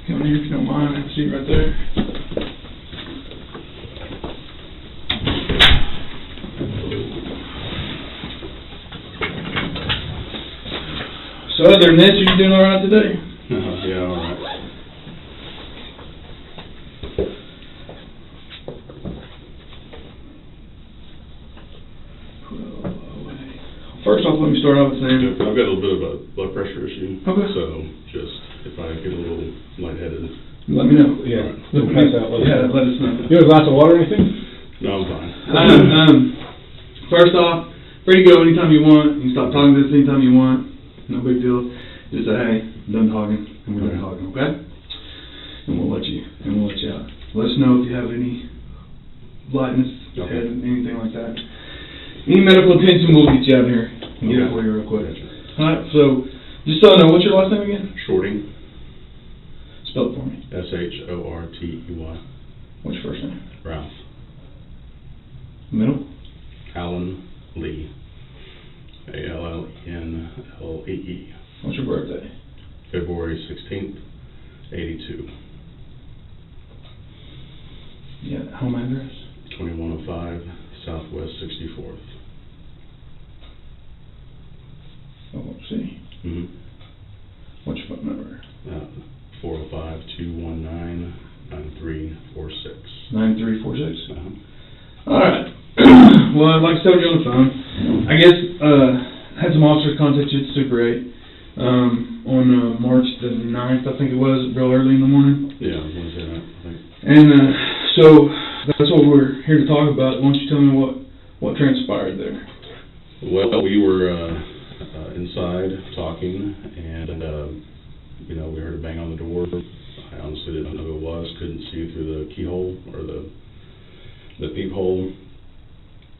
Come here if you don't mind. Have a seat right there. So other than that, you doing all right today? Yeah, all right. First off, let me start off with saying I've got a little bit of a blood pressure issue. Okay. So just if I get a little lightheaded. let me know. Yeah. Let We'll pass out. let us know. You want a glass of water or anything? No, I'm fine. First off, free to go anytime you want. You can stop talking to us anytime you want. No big deal. Just say, hey, I'm done talking, and we're done talking, okay? And we'll let you out. Let us know if you have any lightness, head, anything like that. Any medical attention, we'll get you out here and get it for you real quick. Alright, so, just so I know, what's your last name again? Shortey. Spell it for me. Shortey. What's your first name? Ralph. Middle? Allan Lee. Allenlee. What's your birthday? February 16th, 82. Yeah, home address? 2105 Southwest 64th. Oh, see. Mm-hmm. What's your phone number? 405-219-9346. 9346? Uh-huh. Alright. Well, like I said, you're on the phone. I guess, had some officers contact you at Super 8, on, March the 9th, I think it was, real early in the morning. Yeah, Wednesday night, I think. And, so, that's what we're here to talk about. Why don't you tell me what transpired there? Well, we were, inside talking, and, we heard a bang on the door. I honestly didn't know who it was, couldn't see through the keyhole, or the peephole.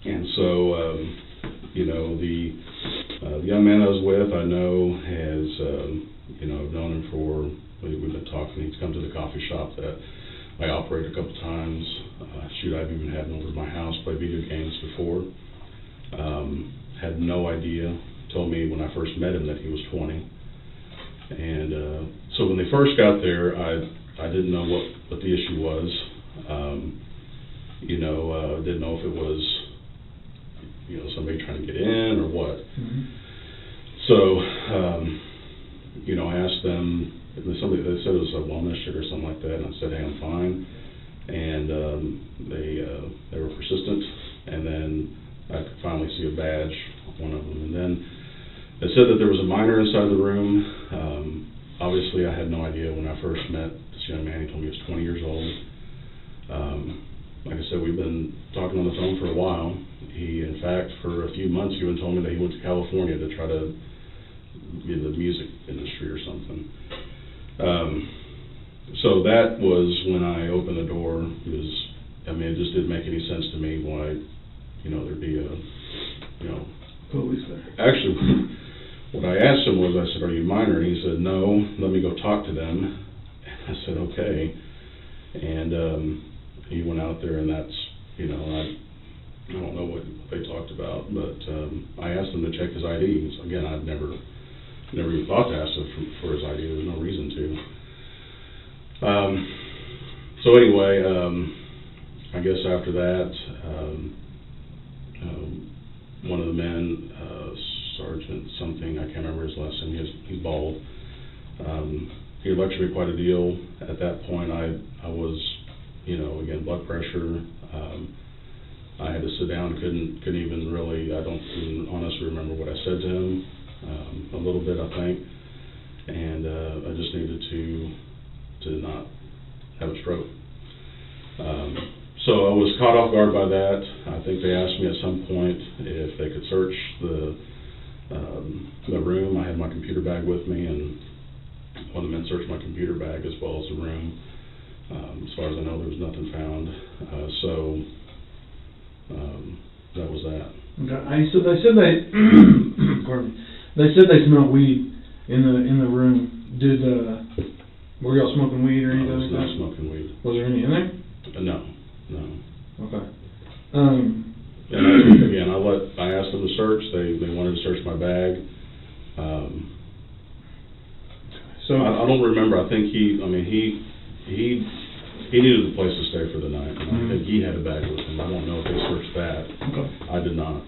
And so, the young man I was with, I know has, I've known him for, we've been talking, he's come to the coffee shop that I operate a couple times. I've even had him over to my house, play video games before. Had no idea, told me when I first met him that he was 20. And so when they first got there, I didn't know what the issue was. Didn't know if it was, somebody trying to get in or what. Mm-hmm. So, I asked them, they said it was a wellness check or something like that, and I said, hey, I'm fine. And they were persistent, and then I could finally see a badge on one of them. And then they said that there was a minor inside the room. Obviously, I had no idea when I first met this young man. He told me he was 20 years old. Like I said, we've been talking on the phone for a while. He, in fact, for a few months, even told me that he went to California to try to get in the music industry or something. So that was when I opened the door. It just didn't make any sense to me why, there'd be Police there. Actually, what I asked him was, I said, are you minor? And he said, no, let me go talk to them. I said, okay. And he went out there, and that's, I don't know what they talked about, but I asked him to check his ID. So again, I'd never even thought to ask him for his ID. There was no reason to. So anyway, I guess after that, one of the men, Sergeant something, I can't remember his last name, he's bald. He lectured me quite a deal. At that point, I was, again, blood pressure. I had to sit down, couldn't even really, I don't even honestly remember what I said to him, a little bit, I think. And I just needed to not have a stroke. So I was caught off guard by that. I think they asked me at some point if they could search the room. I had my computer bag with me, and one of the men searched my computer bag as well as the room. As far as I know, there was nothing found. That was that. Okay. So they said pardon me. They said they smelled weed in the room. Were y'all smoking weed or anything I was like not that? smoking weed. Was there any in there? No. Okay. And again, I asked them to search. They wanted to search my bag. So I don't remember. I think he needed a place to stay for the night. And I think he had a bag with him. I don't know if they searched that. Okay. I did not.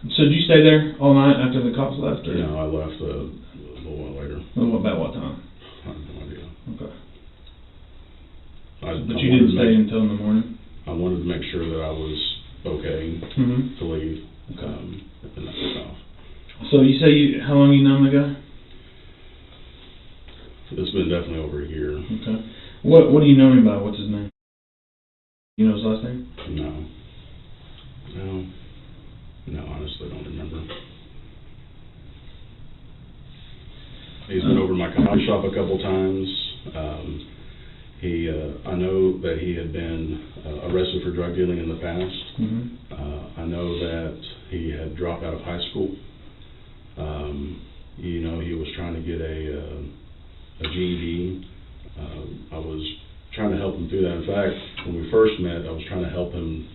So did you stay there all night after the cops left? Or? No, I left a little while later. About what time? I have no idea. Okay. But you didn't stay until in the morning? I wanted to make sure that I was okay to leave. Okay. And that was off. So you say how long you known the guy? It's been definitely over a year. Okay. What do you know him by? What's his name? You know his last name? No, honestly, I don't remember. He's been over to my coffee shop a couple times. I know that he had been arrested for drug dealing in the past. I know that he had dropped out of high school. He was trying to get a GED. I was trying to help him through that. In fact, when we first met, I was trying to help him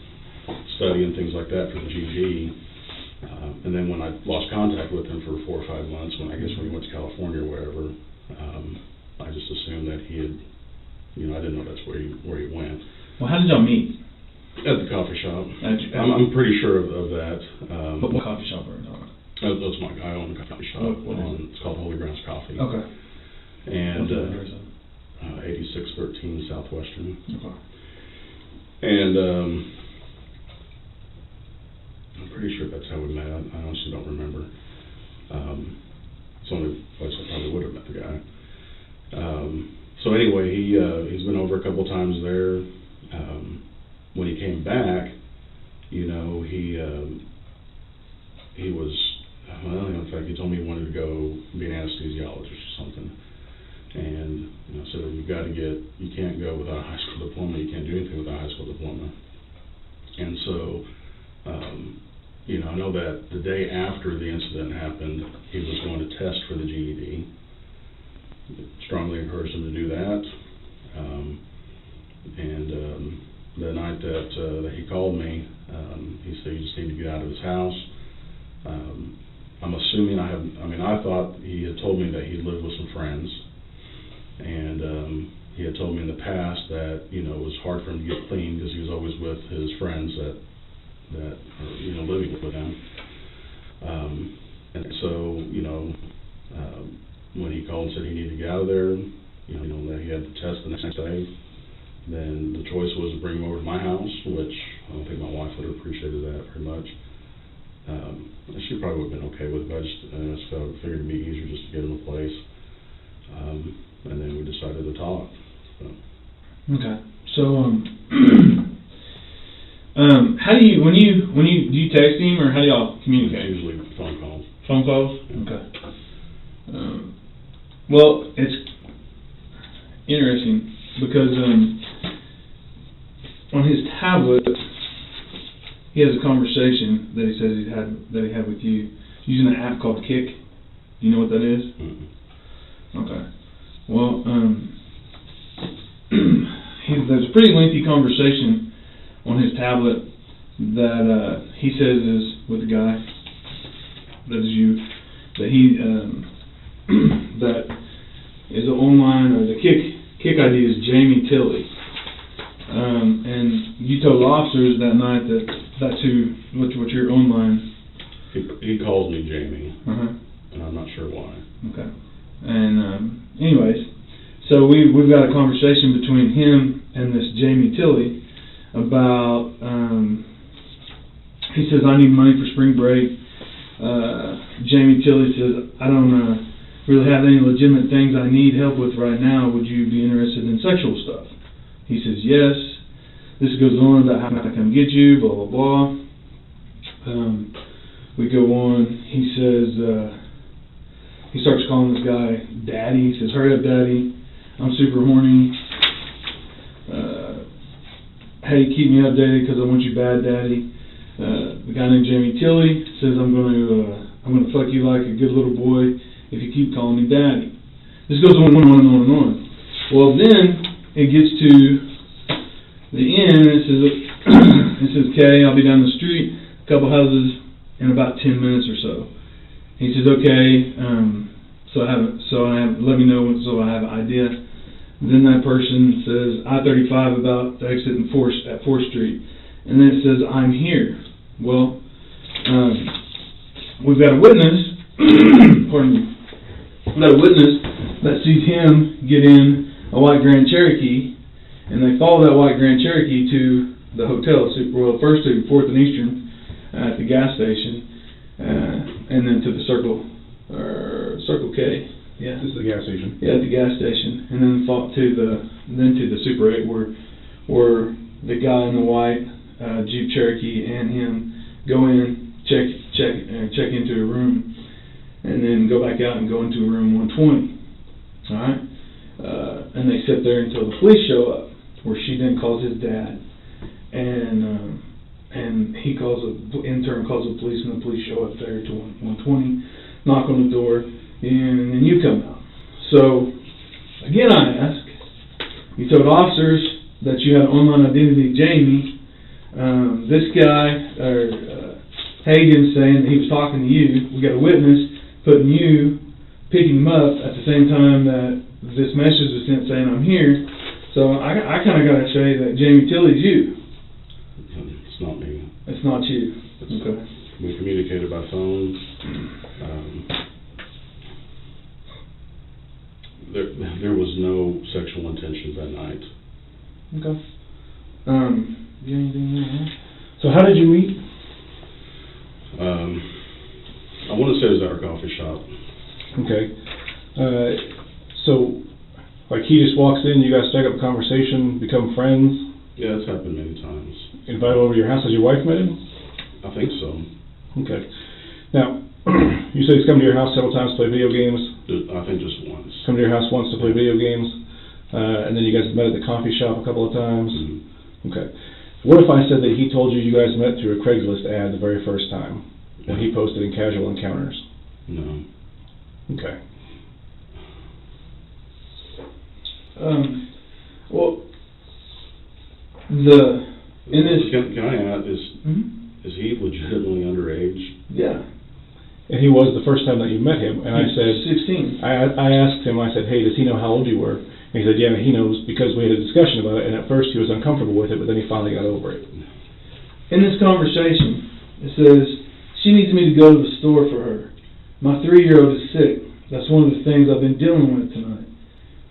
study and things like that for the GED. And then when I lost contact with him for 4 or 5 months, when he went to California or wherever, I just assumed that he had, I didn't know that's where he went. Well, how did y'all meet? At the coffee shop. I'm pretty sure of that. What coffee shop are you talking about? That's my guy. I own a coffee shop. It's called Holy Grounds Coffee. Okay. And 8613 Southwestern. Okay. And I'm pretty sure that's how we met. I honestly don't remember. It's the only place I probably would have met the guy. So anyway, he's been over a couple times there. When he came back, he was, in fact, he told me he wanted to go be an anesthesiologist or something. And said, you can't go without a high school diploma. You can't do anything without a high school diploma. And so, I know that the day after the incident happened, he was going to test for the GED. Strongly encouraged him to do that. And the night that he called me, he said, you just need to get out of his house. I'm assuming I thought he had told me that he lived with some friends. And he had told me in the past that, it was hard for him to get clean because he was always with his friends that are, living with him. And so, when he called and said he needed to get out of there, that he had to test the next day, then the choice was to bring him over to my house, which I don't think my wife would have appreciated that very much. She probably would have been okay with it, but I just figured it'd be easier just to get him a place. And then we decided to talk. So. Okay. So, how do you do you text him or how do y'all communicate? Usually phone calls. Phone calls? Yeah. Okay. Well, it's interesting because on his tablet he has a conversation that he says he had with you using an app called Kick. Do you know what that is? Mm-hmm. Okay. Well, there's a pretty lengthy conversation on his tablet that he says is with the guy that is you, that he that is online, or the Kick ID is Jamie Tilley, and you told the officers that night that that's what your online. He calls me Jamie, and I'm not sure why. Okay. And anyways, so we've got a conversation between him and this Jamie Tilley about, he says, I need money for spring break. Jamie Tilley says, I don't really have any legitimate things I need help with right now. Would you be interested in sexual stuff? He says, yes. This goes on about how I come get you, blah, blah, blah. We go on. He says, he starts calling this guy Daddy. He says, hurry up, Daddy. I'm super horny. Hey, keep me updated because I want you bad, Daddy. The guy named Jamie Tilley says, I'm gonna fuck you like a good little boy if you keep calling me Daddy. This goes on and on and on and on. Well, then it gets to the end. It says, okay, I'll be down the street, a couple houses, in about 10 minutes or so. He says, okay, So let me know so I have an idea. Then that person says I-35 about to exit at 4th Street, and then it says I'm here. Well, we've got a witness. Pardon me. We've got a witness that sees him get in a white Grand Cherokee, and they follow that white Grand Cherokee to the hotel, first to 4th and Eastern at the gas station, and then to the Circle K. Yeah, This is the gas station. Yeah, at the gas station, and then to the Super 8 where the guy in the white Jeep Cherokee and him go in, check into a room, and then go back out and go into room 120. All right, and they sit there until the police show up, where she then calls his dad, and he intern calls the police, and the police show up there to 120, knock on the door, and then you come out. So, again I ask, you told officers that you had an online identity, Jamie. This guy, Hagen, saying that he was talking to you. We got a witness picking him up at the same time that this message was sent saying I'm here. So I kind of got to say that Jamie Tilley's you. It's not me. It's not you. Okay. We communicated by phone. There was no sexual intention that night. Okay. You got anything more? So how did you meet? I want to say it was at our coffee shop. Okay. So, like, he just walks in, you guys strike up a conversation, become friends, Yeah, it's happened many times. invite over to your house. Has your wife met him? I think so. Okay. Now, you said he's come to your house several times to play video games. I think just once. Come to your house once to play video games, and then you guys met at the coffee shop a couple of times. Mhm. Okay. What if I said that he told you you guys met through a Craigslist ad the very first time, when he posted in Casual Encounters? No. Okay. Well, Can I add, Mhm. is he legitimately underage? Yeah. And he was the first time that you met him, and I said, 16. I asked him, I said, hey, does he know how old you were? And he said, yeah, he knows, because we had a discussion about it, and at first he was uncomfortable with it, but then he finally got over it. In this conversation, it says, she needs me to go to the store for her. My 3-year-old is sick. That's one of the things I've been dealing with tonight.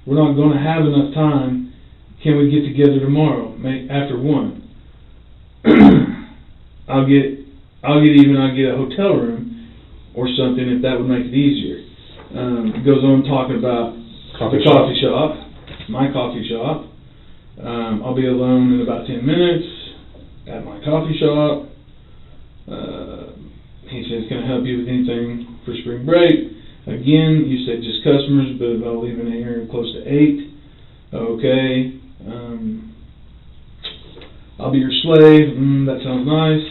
We're not going to have enough time. Can we get together tomorrow, after 1? I'll get a hotel room or something if that would make it easier. It goes on talking about the coffee shop, my coffee shop. I'll be alone in about 10 minutes at my coffee shop. He says, can I help you with anything for spring break? Again, you said just customers, but I'll leave in here close to 8. Okay. I'll be your slave. That sounds nice.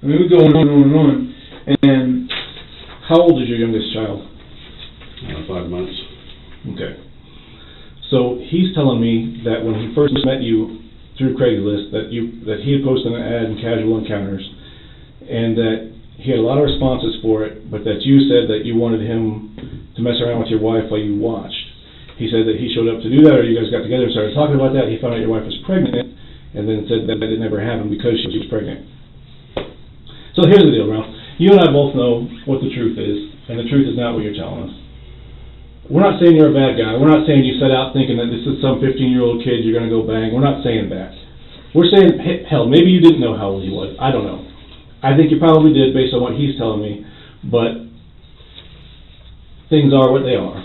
I mean, we go on and on. And How old is your youngest child? 5 months. Okay. So he's telling me that when he first met you through Craigslist, that he had posted an ad in Casual Encounters, and that he had a lot of responses for it, but that you said that you wanted him to mess around with your wife while you watched. He said that he showed up to do that, or you guys got together and started talking about that. He found out your wife was pregnant, and then said that it never happened because she was pregnant. So here's the deal, Ralph. You and I both know what the truth is, and the truth is not what you're telling us. We're not saying you're a bad guy. We're not saying you set out thinking that this is some 15-year-old kid you're going to go bang. We're not saying that. We're saying, hell, maybe you didn't know how old he was. I don't know. I think you probably did based on what he's telling me, but things are what they are.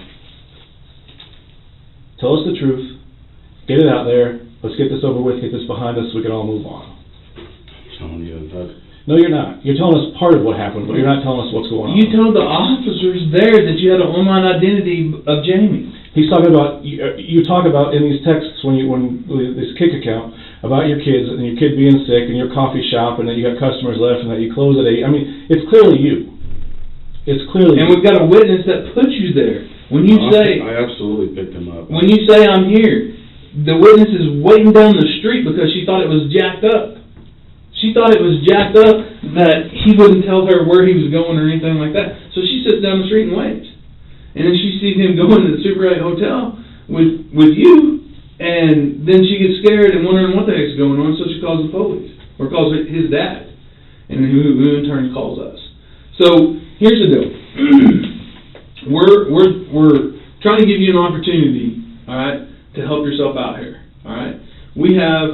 Tell us the truth. Get it out there. Let's get this over with, get this behind us so we can all move on. I'm telling you that. No, you're not. You're telling us part of what happened, but you're not telling us what's going on. you told the officers there that you had an online identity of Jamie. He's talking about, you talk about in these texts when this Kick account, about your kids and your kid being sick and your coffee shop and that you got customers left and that you close at 8. I mean, it's clearly you. It's clearly And you. we've got a witness that put you there. When you say, I absolutely picked him up. when you say I'm here, the witness is waiting down the street because she thought it was jacked up. She thought it was jacked up that he wouldn't tell her where he was going or anything like that. So she sits down the street and waits. and then she sees him going to the Super 8 hotel with you, and then she gets scared and wondering what the heck's going on, so she calls the police, or calls his dad, and who in turn calls us. So here's the deal. We're trying to give you an opportunity, all right, to help yourself out here, all right. We have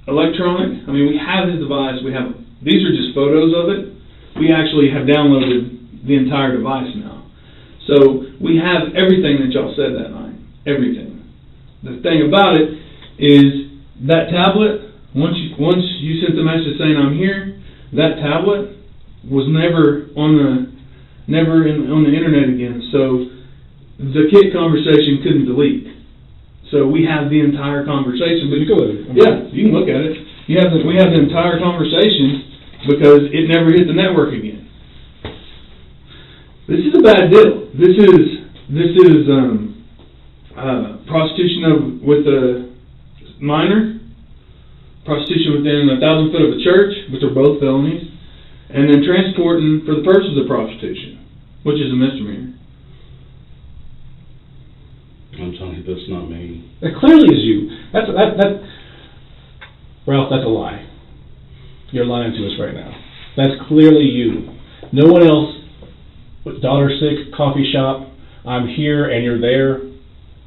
we have his device. These are just photos of it. We actually have downloaded the entire device now. So we have everything that y'all said that night. Everything. The thing about it is that tablet, once you sent the message saying I'm here, that tablet was never on the internet again. So the kid conversation couldn't delete. So we have the entire conversation. But you could. Yeah, you can look at it. We have the entire conversation because it never hit the network again. This is a bad deal. This is prostitution with a minor, prostitution within 1,000 foot of a church, which are both felonies, and then transporting for the purposes of prostitution, which is a misdemeanor. I'm telling you, that's not me. That clearly is you. Ralph, that's a lie. You're lying to us right now. That's clearly you. No one else, with $1.06 coffee shop, I'm here and you're there.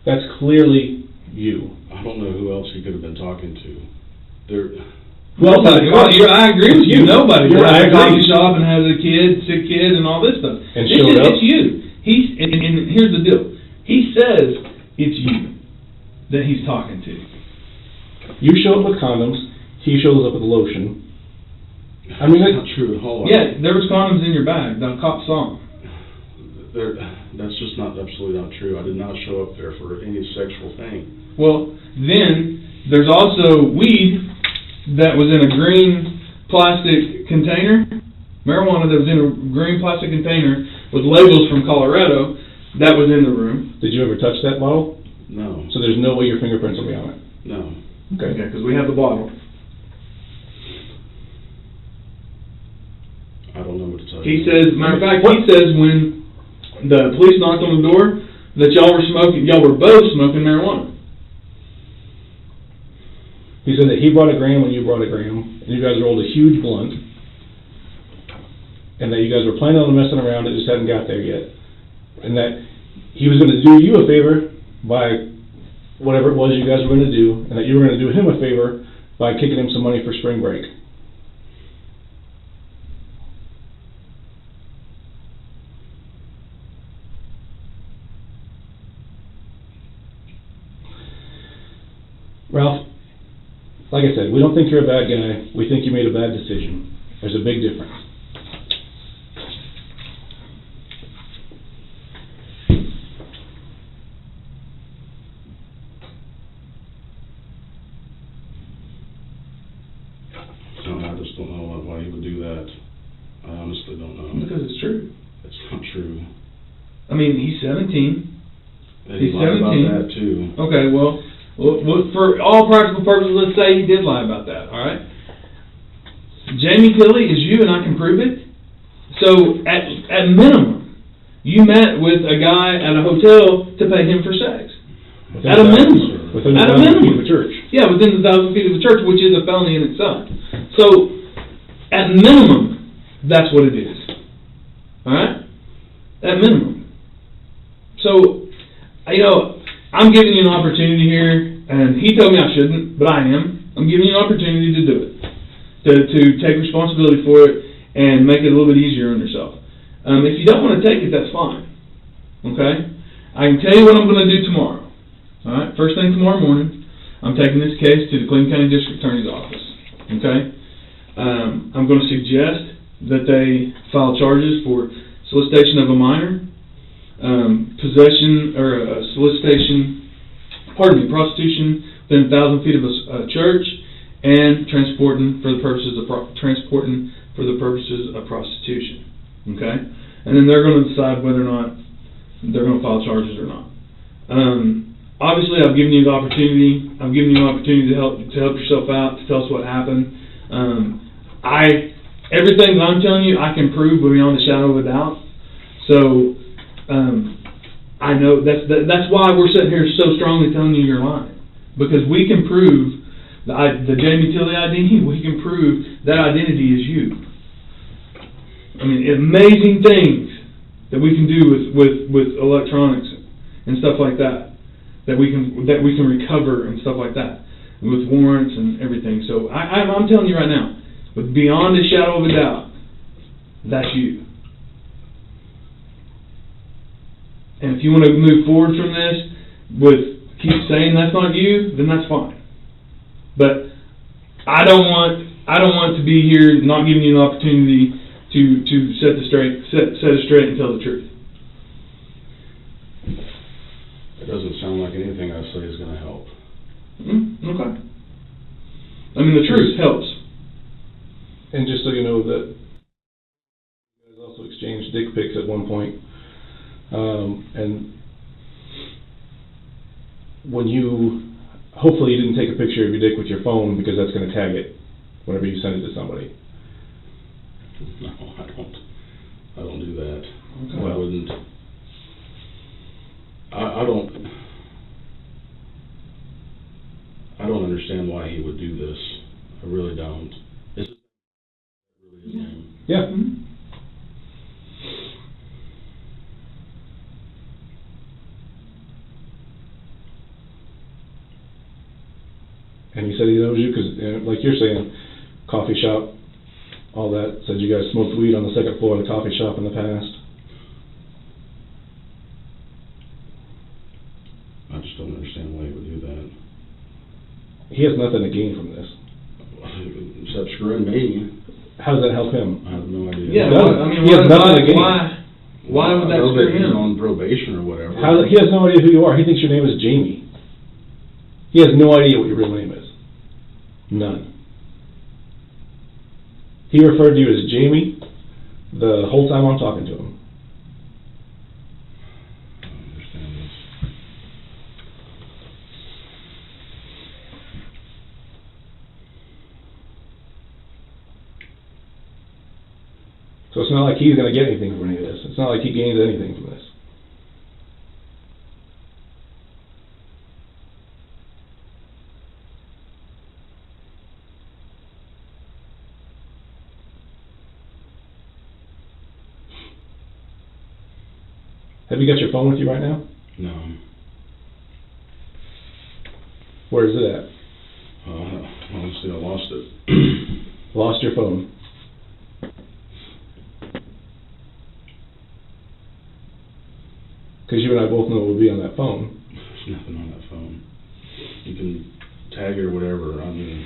That's clearly you. I don't know who else he could have been talking to. I agree with you. Nobody has a coffee shop and has a sick kid, and all this stuff. And showed up. It's you. And here's the deal. He says it's you that he's talking to. You show up with condoms. He shows up with lotion. I mean, that's not true at all. Yeah, there was condoms in your bag. The cop saw them. That's just absolutely not true. I did not show up there for any sexual thing. Well, then there's also weed that was in a green plastic container, marijuana that was in a green plastic container with labels from Colorado. That was in the room. Did you ever touch that bottle? No. So there's no way your fingerprints will be on it? No. Okay, because we have the bottle. I don't know what to tell He you. says, matter of fact, he says when the police knocked on the door that y'all were both smoking marijuana. He said that he brought a gram when you brought a gram, and you guys rolled a huge blunt, and that you guys were planning on messing around, it just hadn't got there yet. And that he was going to do you a favor by whatever it was you guys were going to do, and that you were going to do him a favor by kicking him some money for spring break. Ralph, like I said, we don't think you're a bad guy. We think you made a bad decision. There's a big difference. I just don't know why he would do that. I honestly don't know. Because it's true. It's not true. I mean, he's 17. And He's he lied 17. about that too. Okay, well, for all practical purposes, let's say he did lie about that, all right? Jamie Tilley is you, and I can prove it. So, at minimum, you met with a guy at a hotel to pay him for sex. At a minimum. Within At a 1,000 feet minimum. of a church. Yeah, within 1,000 feet of the church, which is a felony in itself. So, at minimum, that's what it is. Alright? At minimum. So, I'm giving you an opportunity here, and he told me I shouldn't, but I am. I'm giving you an opportunity to do it. To take responsibility for it and make it a little bit easier on yourself. If you don't want to take it, that's fine. Okay? I can tell you what I'm going to do tomorrow. Alright? First thing tomorrow morning, I'm taking this case to the Clinton County District Attorney's Office. Okay? I'm going to suggest that they file charges for solicitation of a minor, possession or prostitution within 1,000 feet of a church, and transporting for the purposes of prostitution. Okay, and then they're going to decide whether or not they're going to file charges or not. Obviously, I've given you the opportunity. I'm giving you an opportunity to help yourself out, to tell us what happened. Everything that I'm telling you, I can prove beyond a shadow of a doubt. So, I know that's why we're sitting here so strongly telling you you're lying. Because we can prove the Jamie Tilley ID, we can prove that identity is you. I mean, amazing things that we can do with electronics and stuff like that. That we can recover and stuff like that. With warrants and everything. So I'm telling you right now, with beyond a shadow of a doubt, that's you. And if you want to move forward from this with keep saying that's not you, then that's fine. But I don't want to be here not giving you an opportunity to set it straight and tell the truth. It doesn't sound like anything I say is going to help. Okay. I mean, the truth helps. And just so you know that you guys also exchanged dick pics at one point. And when hopefully you didn't take a picture of your dick with your phone because that's going to tag it whenever you send it to somebody. No, I don't do that. Okay. I wouldn't. I don't understand why he would do this. I really don't. Is it really his name? Yeah. Mm-hmm. And he said he knows you because, like you're saying, coffee shop, all that. Said you guys smoked weed on the second floor of the coffee shop in the past. I just don't understand why he would do that. He has nothing to gain from this. Except screwing me. How does that help him? I have no idea. Yeah, Well, I mean, he has nothing to gain. why would that I know screw that he's him? on probation or whatever. He has no idea who you are. He thinks your name is Jamie. He has no idea what your real name is. None. He referred to you as Jamie the whole time I'm talking to him. I don't understand this. So it's not like he's going to get anything from any of this. It's not like he gains anything from this. Have you got your phone with you right now? No. Where is it at? Honestly, I lost it. Lost your phone. Because you and I both know what would be on that phone. There's nothing on that phone. You can tag it or whatever. I mean,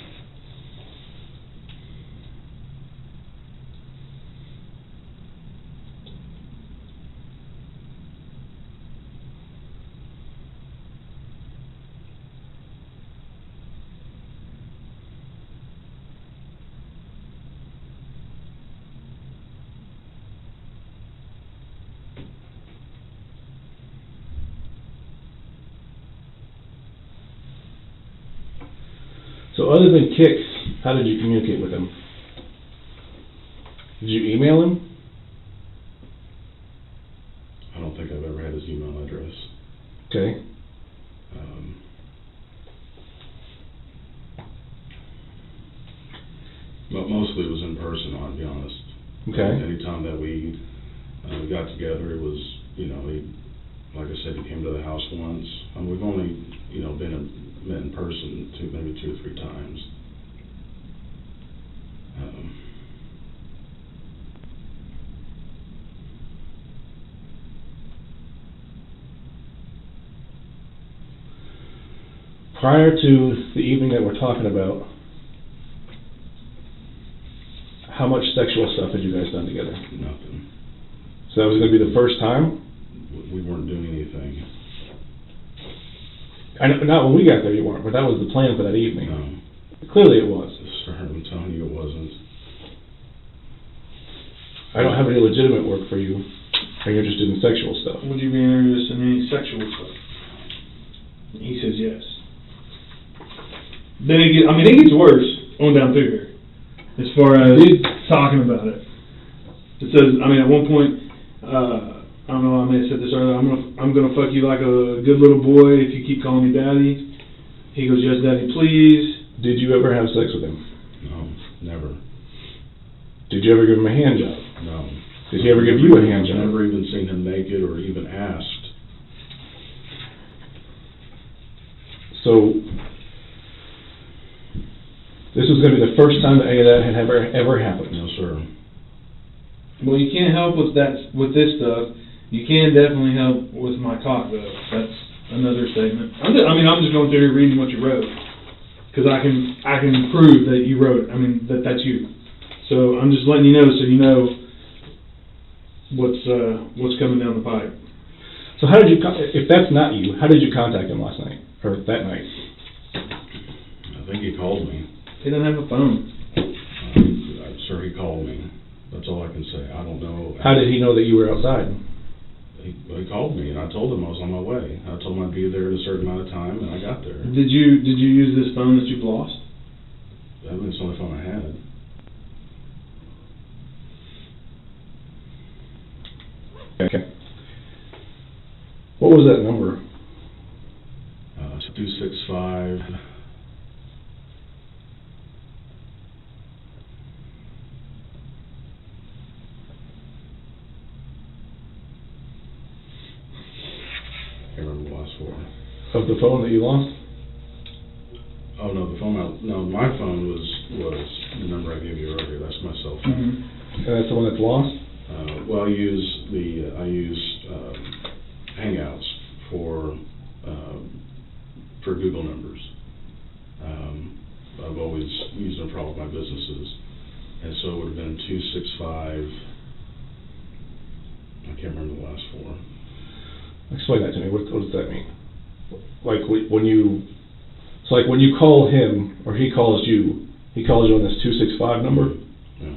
So other than kicks, how did you communicate with him? Did you email him? I don't think I've ever had his email address. Okay. But mostly it was in person, I'll be honest. Okay. Anytime that we got together, it was, like I said, he came to the house once. We've only, met in person maybe 2 or 3 times. Prior to the evening that we're talking about, how much sexual stuff had you guys done together? Nothing. So that was going to be the first time? We weren't doing anything. I know, not when we got there you weren't, but that was the plan for that evening. No. Clearly it was. Sir, I'm telling you it wasn't. I don't have any legitimate work for you. Are you interested in sexual stuff? Would you be interested in any sexual stuff? He says yes. Then it gets worse on down through here, as far as talking about it. It says, at one point, I don't know, I may have said this earlier, I'm gonna fuck you like a good little boy if you keep calling me daddy. He goes, yes, daddy, please. Did you ever have sex with him? No, never. Did you ever give him a hand job? No. Did he ever give you a hand job? I've never even seen him naked or even asked. So, this was going to be the first time that any of that had ever happened. No, sir. Well, you can't help with this stuff. You can definitely help with my cock, though. That's another statement. I'm just going through here reading what you wrote, because I can prove that you wrote it. I mean, that's you. So I'm just letting you know, so you know what's coming down the pipe. So how did you, if that's not you, how did you contact him last night, or that night? I think he called me. He doesn't have a phone. Sir, he called me. That's all I can say. I don't know. How did he know that you were outside? He called me, and I told him I was on my way. I told him I'd be there at a certain amount of time, and I got there. Did you use this phone that you've lost? That was the only phone I had. Okay. What was that number? 265. I can't remember the last four. Of the phone that you lost? Oh no, my phone was the number I gave you earlier. That's my cell phone. Mm-hmm. And that's the one that's lost? Well, I use Hangouts for Google numbers. I've always used them for all of my businesses, and so it would have been 265. I can't remember the last four. Explain that to me. What does that mean? Like when you call him, or he calls you on this 265 number? Yeah.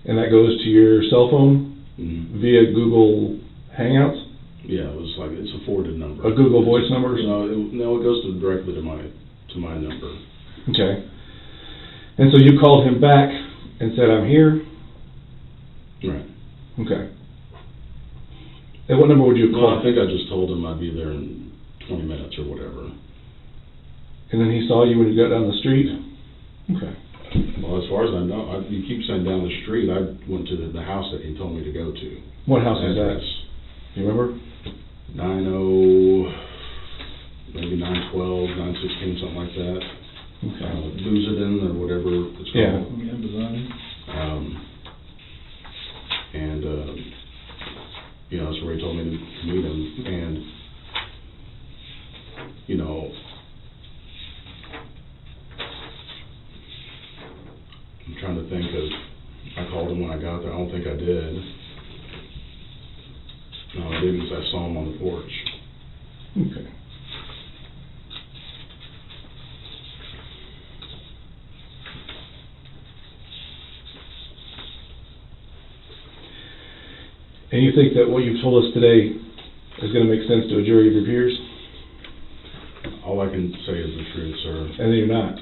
And that goes to your cell phone via Google Hangouts? Yeah, it's a forwarded number. A Google Voice number? No, it goes directly to my number. Okay. And so you called him back and said, I'm here? Right. Okay. And what number would you have called? Well, I think I just told him I'd be there in 20 minutes or whatever. And then he saw you when you got down the street? Okay. Well, as far as I know, you keep saying down the street. I went to the house that he told me to go to. What house is that? Do you remember? 90, maybe 912, 916, something like that. Okay. Boozeden or whatever it's Yeah. called. And that's where he told me to meet him. And I'm trying to think of. I called him when I got there. I don't think I did. No, I didn't, because I saw him on the porch. Okay. And you think that what you've told us today is going to make sense to a jury of your peers? All I can say is the truth, sir. And then you're not.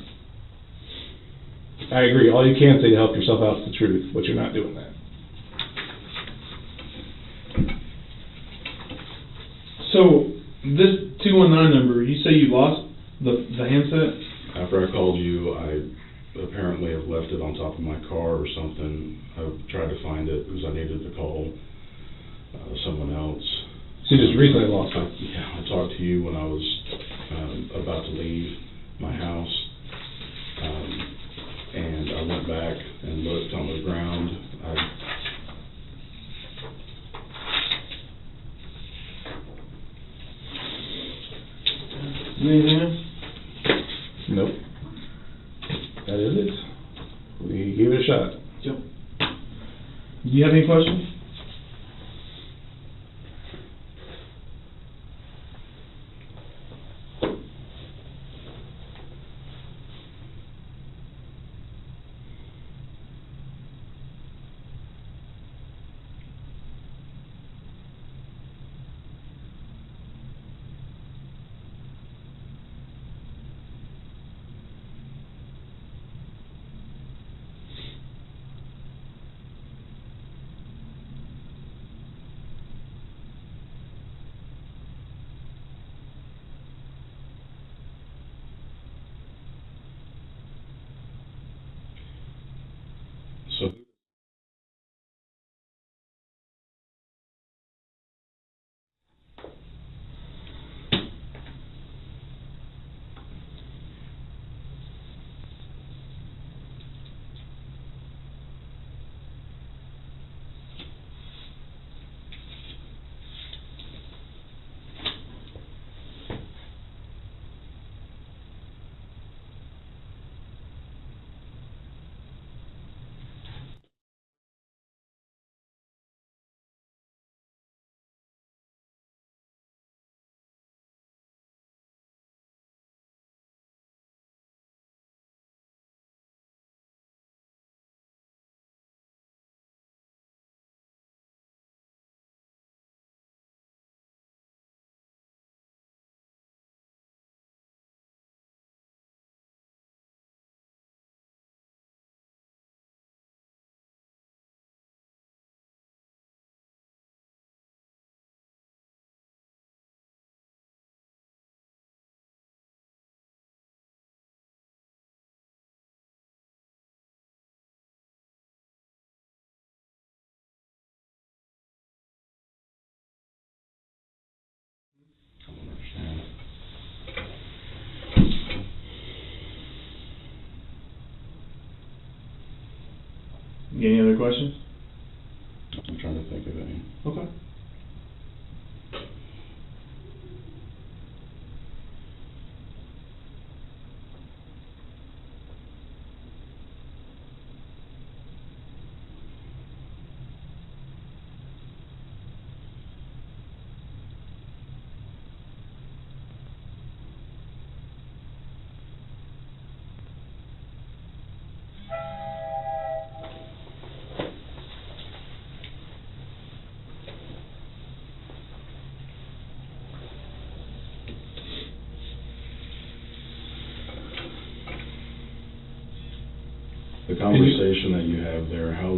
I agree. All you can say to help yourself out is the truth, but you're not doing that. So, this 219 number, you say you lost the handset? After I called you, I apparently have left it on top of my car or something. I've tried to find it because I needed to call someone else. So you just recently lost it? Yeah, I talked to you when I was about to leave my house, and I went back and looked on the ground. Anything else? Nope. That is it. We gave it a shot. Yep. Do you have any questions? Any other questions? I'm trying to think of any. Okay. The conversation that you have there, how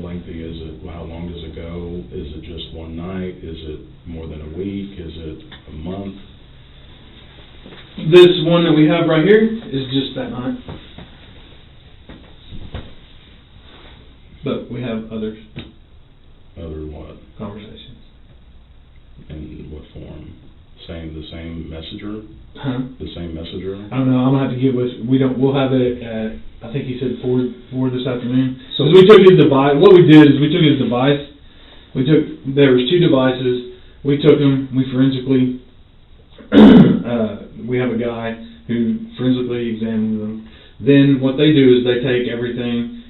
lengthy is it? How long does it go? Is it just one night? Is it more than a week? Is it a month? This one that we have right here is just that night. But we have others. Other what? Conversations. In what form? The same messenger? Huh? The same messenger? I don't know. I'm gonna have to get with. We'll have it at. I think he said 4 this afternoon. So So we took his device. What we did is we took his device. There was 2 devices. We took them. We forensically. We have a guy who forensically examines them. Then what they do is they take everything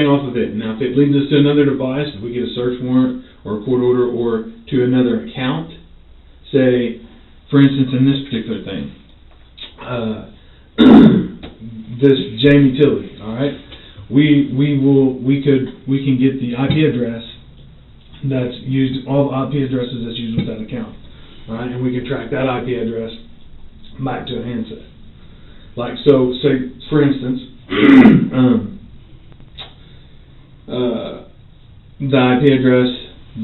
off of it. Now, if it leads us to another device, if we get a search warrant or a court order or to another account, say, for instance, in this particular thing, this Jamie Tilley, all right, we can get the IP address that's used, all the IP addresses that's used with that account, all right, and we can track that IP address back to a handset. Like, so, say, for instance, the IP address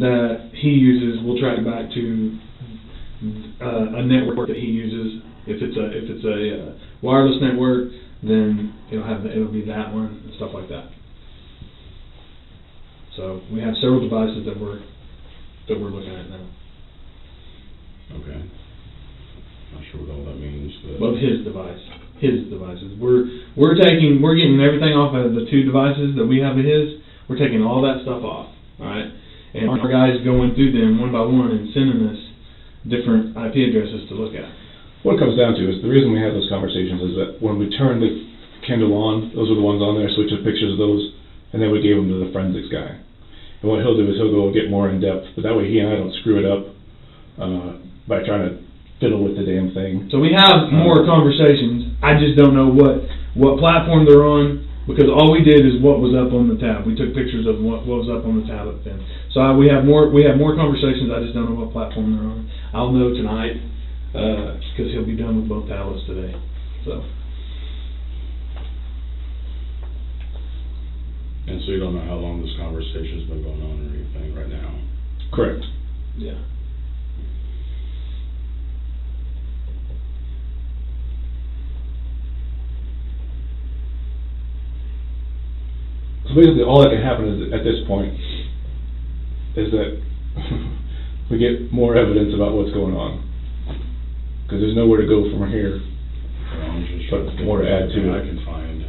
that he uses will track back to a network that he uses. If it's a wireless network, then it'll be that one and stuff like that. So we have several devices that we're looking at now. Okay. Not sure what all that means, but... Well, his devices. We're getting everything off of the 2 devices that we have of his. We're taking all that stuff off, all right? And our guys going through them one by one and sending us different IP addresses to look at. What it comes down to is the reason we have those conversations is that when we turned the Kindle on, those were the ones on there, so we took pictures of those, and then we gave them to the forensics guy. And what he'll do is he'll go get more in depth, but that way he and I don't screw it up by trying to fiddle with the damn thing. So we have more conversations. I just don't know what platform they're on, because all we did is what was up on the tab. We took pictures of what was up on the tablet then. So we have more conversations. I just don't know what platform they're on. I'll know tonight because he'll be done with both tablets today. So. And so you don't know how long this conversation's been going on or anything right now? Correct. Yeah. So basically, all that can happen is, at this point, is that we get more evidence about what's going on. Because there's nowhere to go from here, Well, I'm just but more to add to I it. can find.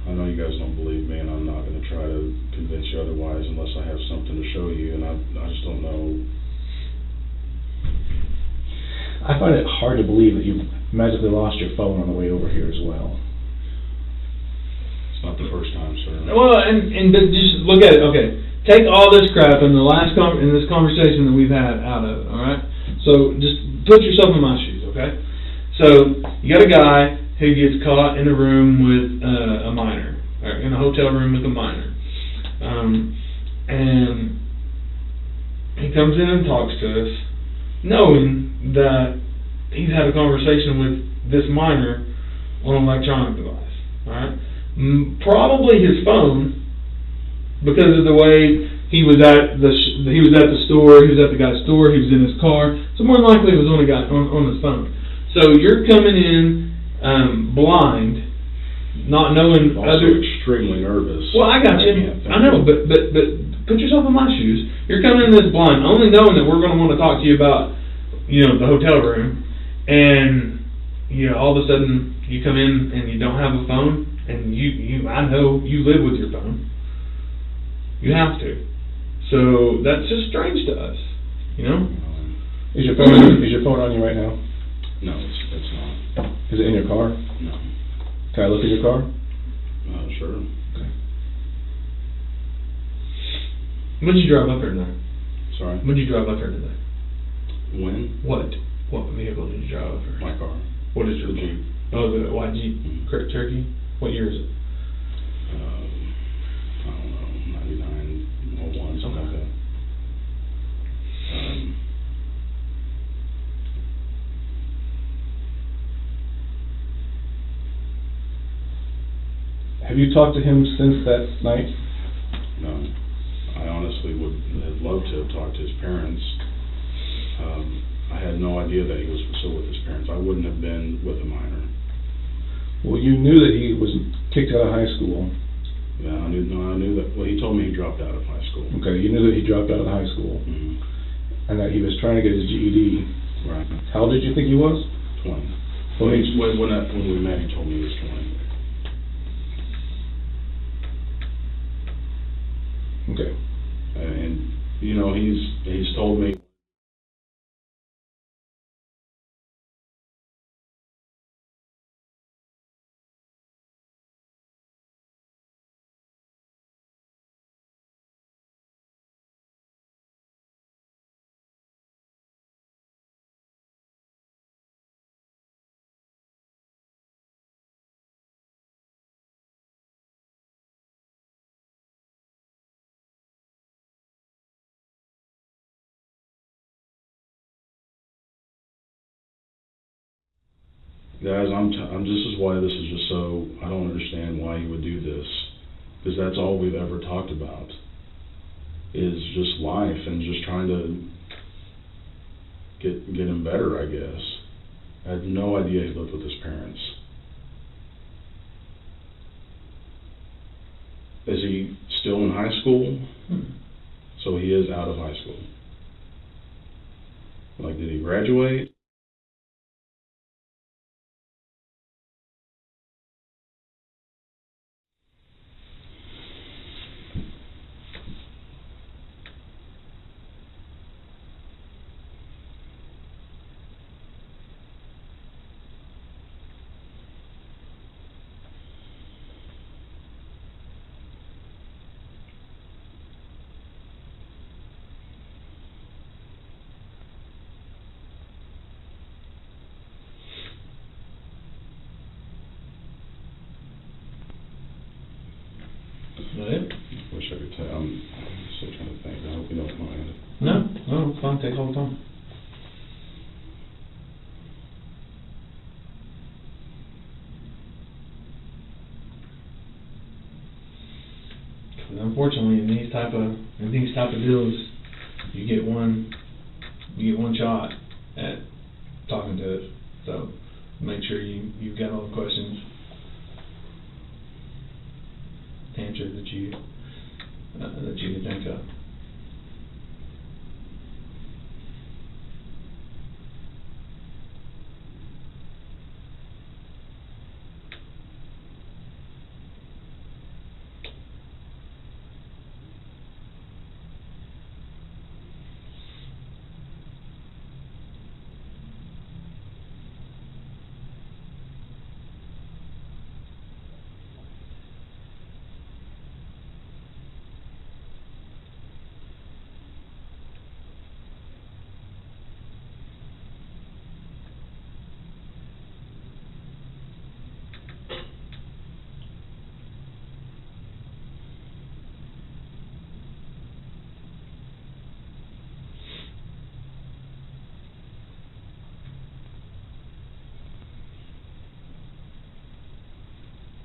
I know you guys don't believe me, and I'm not going to try to convince you otherwise unless I have something to show you, and I just don't know. I find it hard to believe that you magically lost your phone on the way over here as well. It's not the first time, sir. Well, and just look at it. Okay, take all this crap in this conversation that we've had out of it. All right. So just put yourself in my shoes. Okay. So you got a guy who gets caught in a room with a minor, or in a hotel room with a minor, and he comes in and talks to us, knowing that he's had a conversation with this minor on an electronic device. All right. Probably his phone, because of the way he was at the store, he was at the guy's store, he was in his car. So more than likely it was on his phone. So you're coming in blind, not knowing Also extremely nervous. Well, I got you. I know, but put yourself in my shoes. You're coming in this blind, only knowing that we're going to want to talk to you about, the hotel room, and all of a sudden you come in and you don't have a phone, and I know you live with your phone. You have to. So that's just strange to us, you know? Is your phone on you right now? No, it's not. Is it in your car? No. Can I look at your car? Sure. Okay. When did you drive up here today? Sorry? When did you drive up here today? When? What vehicle did you drive up here? My car. What is your The car? Jeep. Oh, the white Jeep Mhm. Cherokee? What year is it? I don't know, 99, 01, something like that. Have you talked to him since that night? No. I honestly would have loved to have talked to his parents. I had no idea that he was still with his parents. I wouldn't have been with a minor. Well, you knew that he was kicked out of high school. Yeah, I knew that. Well, he told me he dropped out of high school. Okay, you knew that he dropped out of high school, Mm-hmm. and that he was trying to get his GED. Right. How old did you think he was? 20. Well, When we met, he told me he was 20. Okay. And you know, he's told me. Guys, this is why this is just so, I don't understand why he would do this. Because that's all we've ever talked about. Is just life and just trying to get him better, I guess. I had no idea he lived with his parents. Is he still in high school? So he is out of high school. Like, did he graduate? Right. Wish I could tell. I'm still trying to think. I hope you don't mind. No, it's fine. Take all the time. Unfortunately, in these type of deals, you get one shot at talking to it. So make sure you've got all the questions answered that you can think of.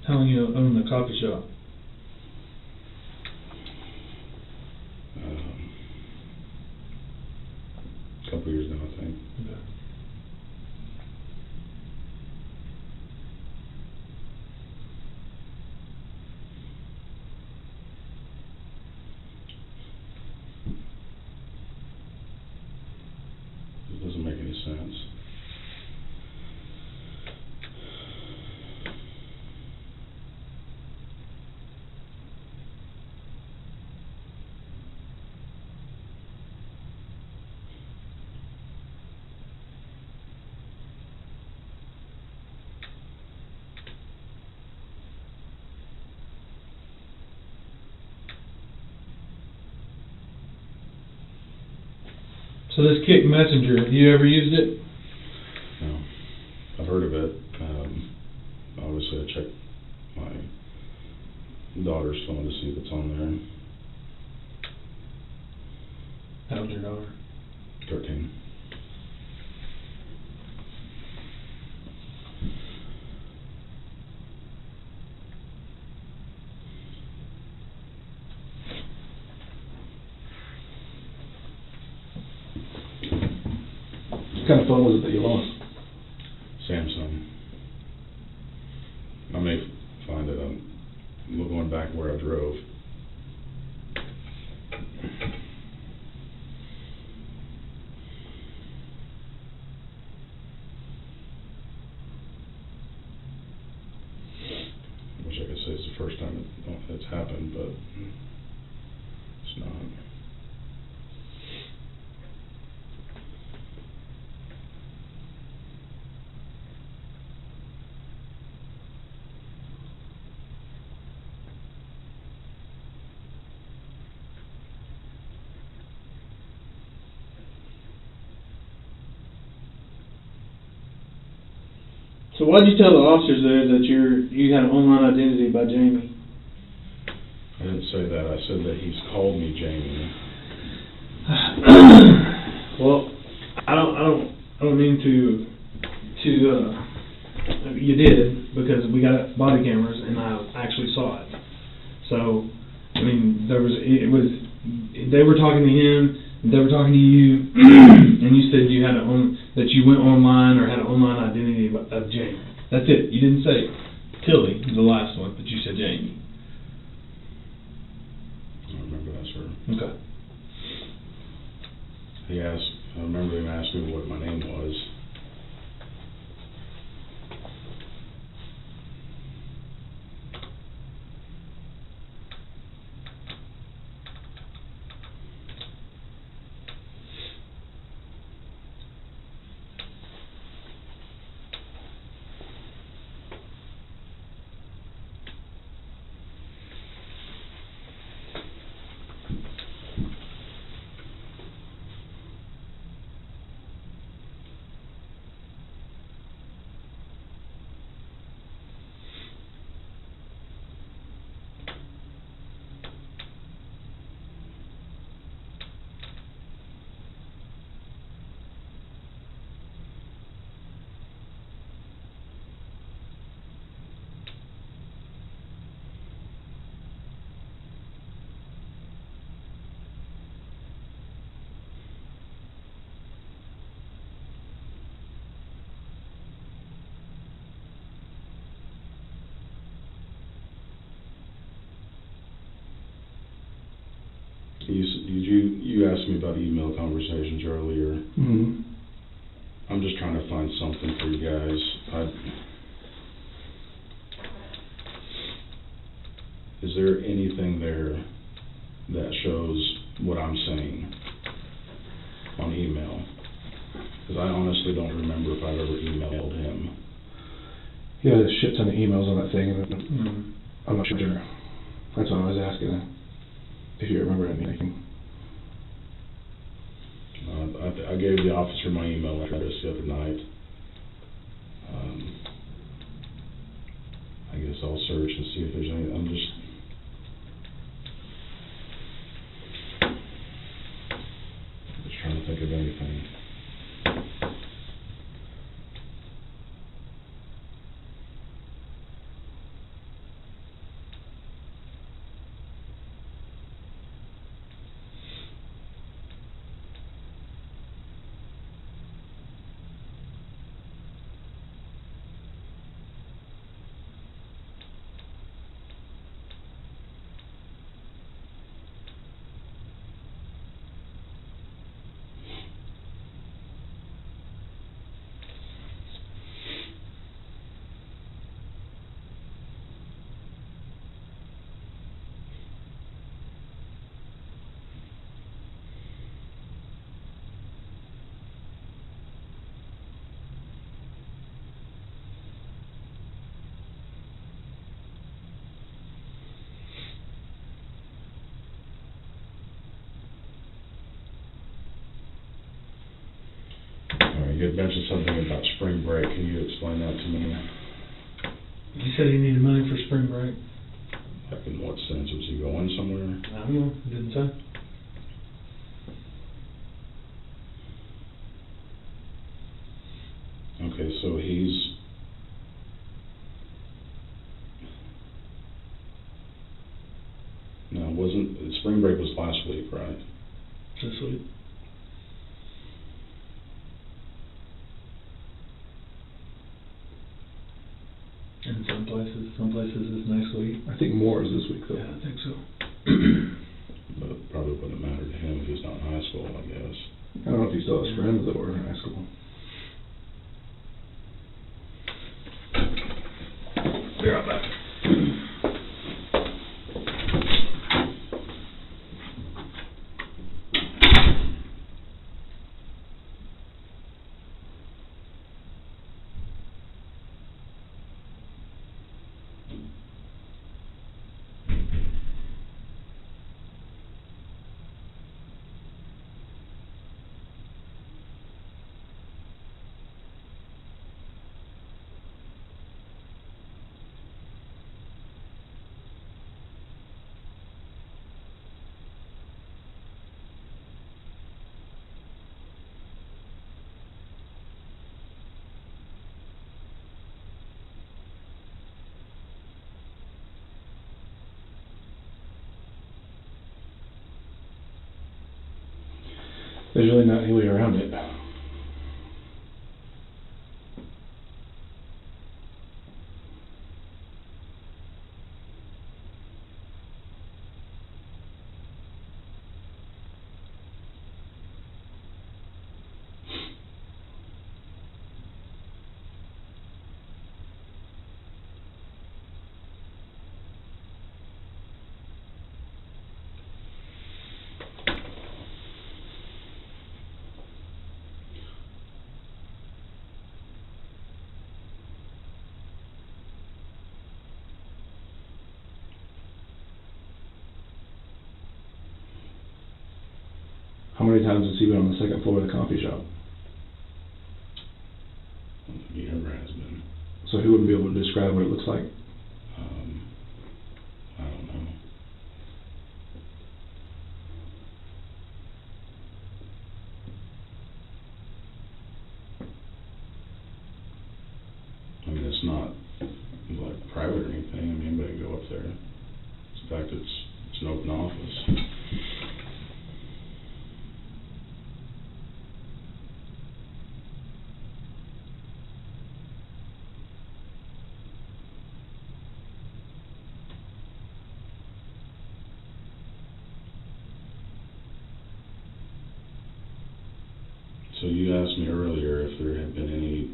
How long you own the coffee shop? A couple years now, I think. Okay. It doesn't make any sense. So this Kick Messenger, have you ever used it? No, I've heard of it. Obviously, I check my daughter's phone to see what's on there. How old's your daughter? 13. What kind of phone was it that you lost? Samsung. I may find it. I'm going back where I drove. I wish I could say it's the first time it's happened, but it's not. So why'd you tell the officers there that you had an online identity by Jamie? I didn't say that. I said that he's called me Jamie. Well, I don't mean to you did, because we got body cameras and I actually saw it. So, I mean, they were talking to him, they were talking to you, and you said you had that you went online or had an online identity of Jamie. That's it. You didn't say Tilly, the last one, but you said Jamie. I remember that, sir. Okay. I remember him asking me what my name was. You asked me about email conversations earlier. Mm-hmm. I'm just trying to find something for you guys. Is there anything there that shows what I'm saying on email? Because I honestly don't remember if I've ever emailed him. Yeah, there's a shit ton of emails on that thing, and I'm not sure. That's what I was asking, if you remember anything. I gave the officer my email address the other night. I guess I'll search and see if there's any. I'm just trying to think of anything. You had mentioned something about spring break. Can you explain that to me? He said he needed money for spring break. Like in what sense? Was he going somewhere? I don't know, he didn't say. Okay, so he's... No, spring break was last week, right? This week. In some places is next week. I think more is this week, though. Yeah, I think so. But it probably wouldn't matter to him if he's not in high school, I guess. I don't know if he still has friends that were in high school. Be right back. There's really not any way around it. How many times has he been on the second floor of the coffee shop? I don't think he ever has been. So he wouldn't be able to describe what it looks like? I don't know. I mean, it's not like private or anything. I mean, anybody can go up there. In fact, it's an open office. So you asked me earlier if there had been any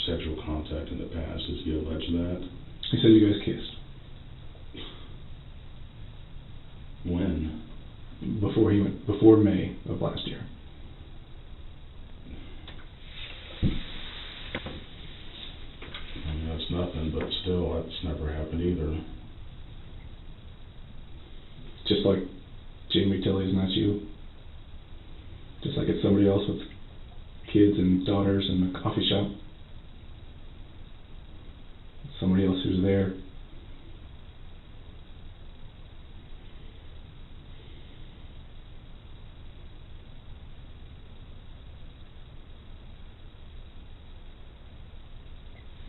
sexual contact in the past. Does he allege that? He said you guys kissed. When? Before May of last year. I mean, that's nothing, but still, that's never happened either. Just like Jamie Tilley's not you. Just like it's somebody else with kids and daughters in a coffee shop. Somebody else who's there.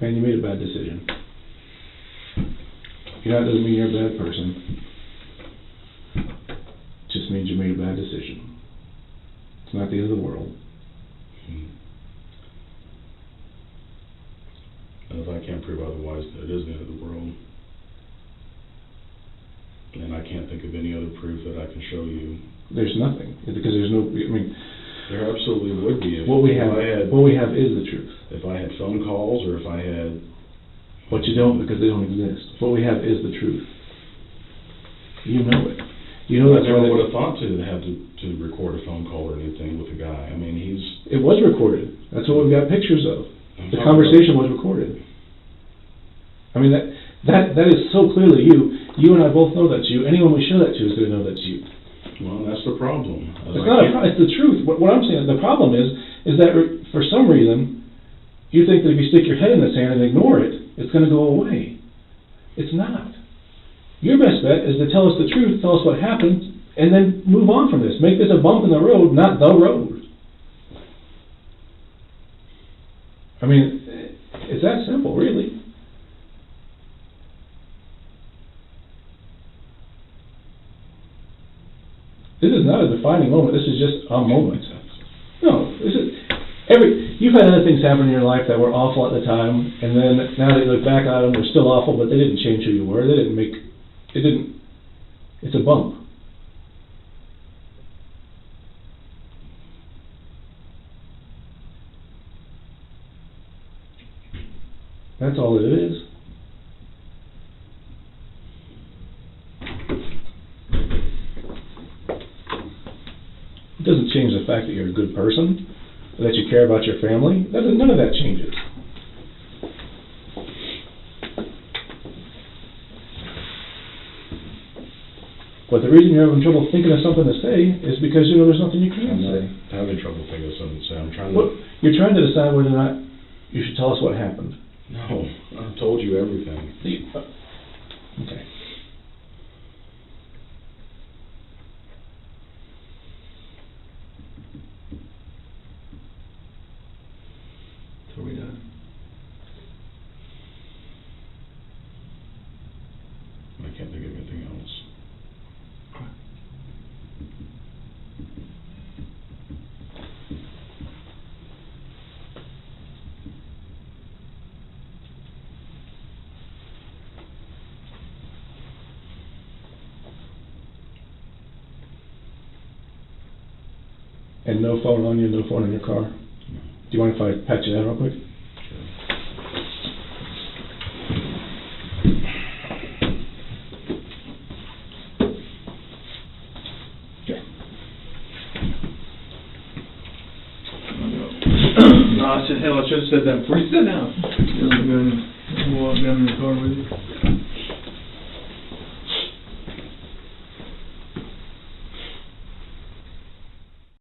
Man, you made a bad decision. You know, it doesn't mean you're a bad person. It just means you made a bad decision. It's not the end of the world. And if I can't prove otherwise, that it is the end of the world. And I can't think of any other proof that I can show you. There's nothing, because there's no, I mean... There absolutely would be. What we have is the truth. If I had phone calls, or if I had... But you don't, because they don't exist. What we have is the truth. You know it. You know I that's never why would have thought to have to record a phone call or anything with a guy. I mean, It was recorded. That's what we've got pictures of. I'm The talking conversation was recorded. I mean, that is so clearly you. You and I both know that's you. Anyone we show that to is going to know that's you. Well, that's the problem. It's not a problem. It's the truth. What I'm saying, the problem is is that for some reason, you think that if you stick your head in the sand and ignore it, it's going to go away. It's not. Your best bet is to tell us the truth, tell us what happened, and then move on from this. Make this a bump in the road, not the road. I mean, it's that simple, really. This is not a defining moment, this is just a moment. No, this is, you've had other things happen in your life that were awful at the time, and then now that you look back at them, they're still awful, but they didn't change who you were, it's a bump. That's all it is. It doesn't change the fact that you're a good person, or that you care about your family. None of that changes. But the reason you're having trouble thinking of something to say is because you know there's nothing you can say. I'm having trouble thinking of something to say. You're trying to decide whether or not you should tell us what happened. No, I told you everything. Okay. So we done. I can't think of anything else. And no phone on you, no phone in your car? No. Do you mind if I pat you down real quick? Sure. No, I should have said that before you sit down. You're good. We'll walk down in the car with you.